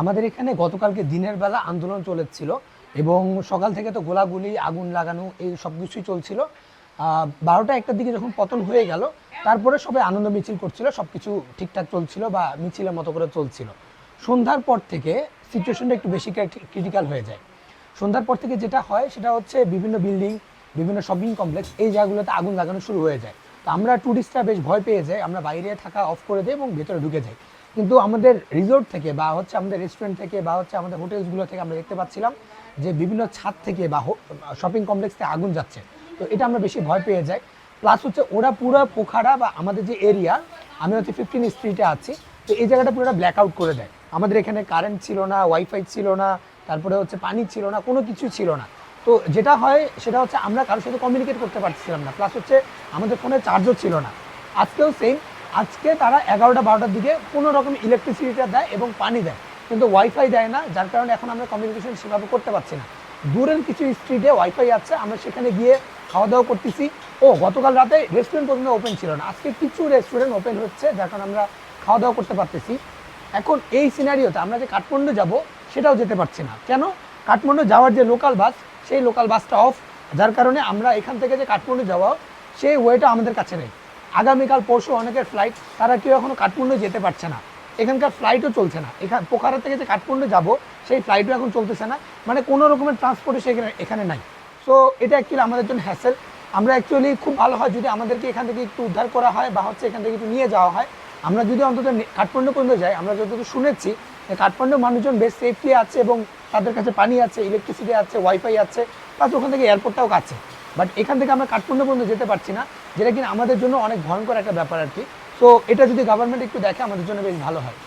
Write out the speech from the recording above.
আমাদের এখানে গতকালকে দিনের বেলা আন্দোলন চলেছিল এবং সকাল থেকে তো গোলাগুলি আগুন লাগানো এই সব কিছুই চলছিল। 12টা 1টার দিকে যখন পতন হয়ে গেল তারপরে সবাই আনন্দ মিছিল করছিল, সব কিছু ঠিকঠাক চলছিল বা মিছিলের মতো করে চলছিল। সন্ধ্যার পর থেকে সিচুয়েশনটা একটু বেশি ক্রিটিক্যাল হয়ে যায়। সন্ধ্যার পর থেকে যেটা হয় সেটা হচ্ছে বিভিন্ন বিল্ডিং, বিভিন্ন শপিং কমপ্লেক্স এই জায়গাগুলোতে আগুন লাগানো শুরু হয়ে যায়। তো আমরা ট্যুরিস্টরা বেশ ভয় পেয়ে যাই, আমরা বাইরে থাকা অফ করে দিই এবং ভেতরে ঢুকে যাই। কিন্তু আমাদের রিসোর্ট থেকে বা হচ্ছে আমাদের রেস্টুরেন্ট থেকে বা হচ্ছে আমাদের হোটেলসগুলো থেকে আমরা দেখতে পাচ্ছিলাম যে বিভিন্ন ছাদ থেকে বা শপিং কমপ্লেক্স থেকে আগুন যাচ্ছে। তো এটা আমরা বেশি ভয় পেয়ে যাই। প্লাস হচ্ছে ওরা পুরো পোখারা বা আমাদের যে এরিয়া, আমি হচ্ছে 15 স্ট্রিটে আছি, তো এই জায়গাটা পুরোটা ব্ল্যাক আউট করে দেয়। আমাদের এখানে কারেন্ট ছিল না, ওয়াইফাই ছিল না, তারপরে হচ্ছে পানি ছিল না, কোনো কিছু ছিল না। তো যেটা হয় সেটা হচ্ছে আমরা কারোর সাথে কমিউনিকেট করতে পারছিলাম না, প্লাস হচ্ছে আমাদের ফোনে চার্জও ছিল না। আজকেও সেম, আজকে তারা 11টা 12টার দিকে কোনো রকম ইলেকট্রিসিটিটা দেয় এবং পানি দেয়, কিন্তু ওয়াইফাই দেয় না, যার কারণে এখন আমরা কমিউনিকেশন সেভাবে করতে পারছি না। দূরের কিছু স্ট্রিটে ওয়াইফাই আছে, আমরা সেখানে গিয়ে খাওয়া দাওয়া করতেছি। গতকাল রাতে রেস্টুরেন্ট পর্যন্ত ওপেন ছিল না, আজকে কিছু রেস্টুরেন্ট ওপেন হচ্ছে, যার কারণে আমরা খাওয়া দাওয়া করতে পারতেছি। এখন এই সিনারিওতে আমরা যে কাঠমান্ডু যাব সেটাও যেতে পারছি না। কেন? কাঠমান্ডু যাওয়ার যে লোকাল বাস, সেই লোকাল বাসটা অফ, যার কারণে আমরা এখান থেকে যে কাঠমান্ডু যাওয়া সেই ওয়েটা আমাদের কাছে নেই। আগামীকাল পরশু অনেকের ফ্লাইট, তারা কেউ এখনও কাঠমান্ডু যেতে পারছে না, এখানকার ফ্লাইটও চলছে না। এখানে পোখারা থেকে যে কাঠমান্ডু যাব সেই ফ্লাইটও এখন চলতেছে না, মানে কোনো রকমের ট্রান্সপোর্টেশন এখানে নাই। সো এটা অ্যাকচুয়ালি আমাদের জন্য হ্যাসেল। আমরা অ্যাকচুয়ালি খুব ভালো হয় যদি আমাদেরকে এখান থেকে একটু উদ্ধার করা হয় বা হচ্ছে এখান থেকে একটু নিয়ে যাওয়া হয়। আমরা যদি অন্তত কাঠমান্ডু পর্যন্ত যাই, আমরা যতটুকু শুনেছি যে কাঠমান্ডু মানুষজন বেশ সেফলি আছে এবং তাদের কাছে পানি আছে, ইলেকট্রিসিটি আছে, ওয়াইফাই আছে, প্লাস ওখান থেকে এয়ারপোর্টটাও কাছে। বাট এখান থেকে আমরা কাঠমান্ডু পর্যন্ত যেতে পারছি না, যেটা কিনা আমাদের জন্য অনেক ভয়ঙ্কর একটা ব্যাপার আর কি। সো এটা যদি গভর্নমেন্ট একটু দেখে আমাদের জন্য বেশ ভালো হয়।